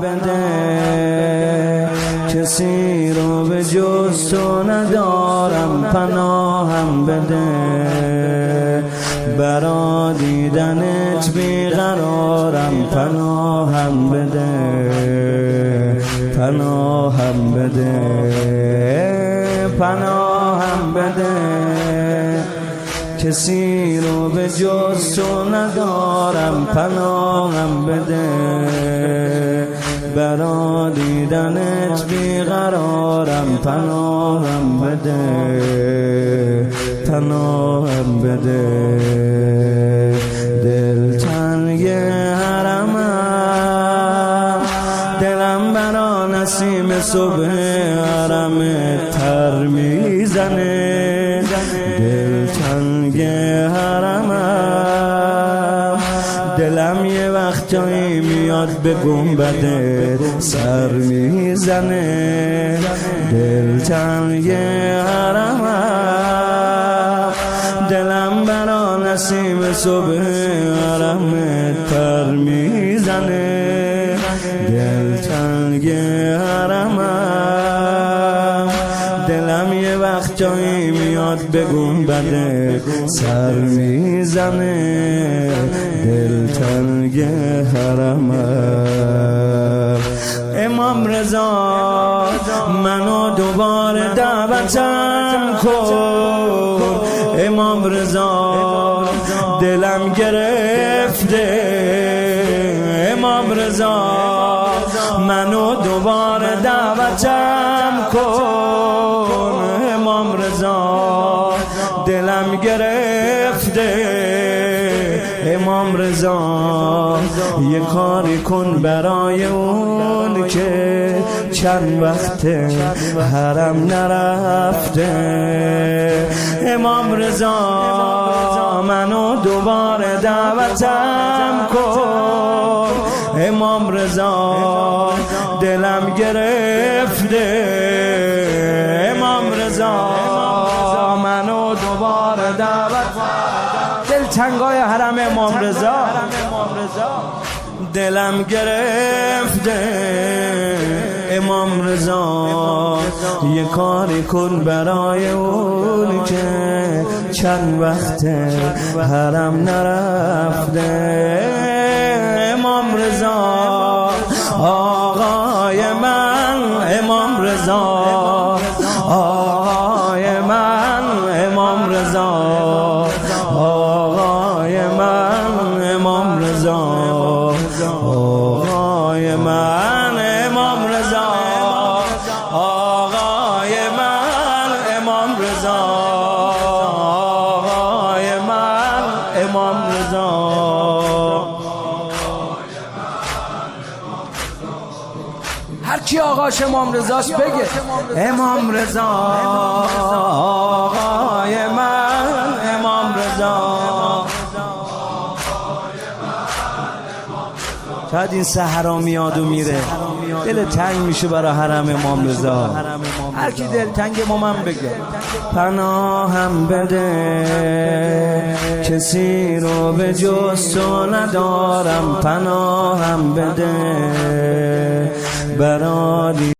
بده، کسی رو به جز تو ندارم، پناهم بده. برا دیدنت بیقرارم، پناهم بده، پناهم بده، پناهم بده. کسی رو به جز تو ندارم، پناهم بده. برا دیدنت بیقرارم، پناهم بده، پناهم بده. دلتنگ حرمم، دلم برا نسیم صبح حرم تر میزنه. دلتنگ حرمم، دلم یه وقتایی میاد به گنبد سر میزنه. دلتنگ حرمم، دلم برا نسیم صبح حرم تر میزنه. دلتنگ حرمم، دلم یه وقتایی میاد به گنبد سر میزنه. دلتنگ حرمم. امام رضا منو دوباره دعوتم کن، امام رضا دلم گرفته. امام رضا منو دوباره دعوتم کن، امام رضا دلم گرفته. امام رضا یه کاری کن برای اون که چند وقت حرم نرفته. امام رضا منو دوباره دعوتم کن، امام رضا دلم گرفته. امام رضا منو دوباره دعوت. دلتنگای حرم امام رضا دلم گرفته. امام رضا یه کاری کن برای اون که چند وقت حرم نرفته. امام رضا آقای من، امام رضا آقای من، امام رضا آقای من، امام رضا آقای من، امام رضا آقای من، امام رضا آقای من، امام رضا. هر کی آقاش امام رضاست بگه امام رضا آقای من، امام رضا. شاید این صحرا میاد و میره، دل تنگ میشه برای حرم امام رضا. هر کی دل تنگ من بگه پناهم بده، کسی رو به جز تو ندارم، پناهم بده. برای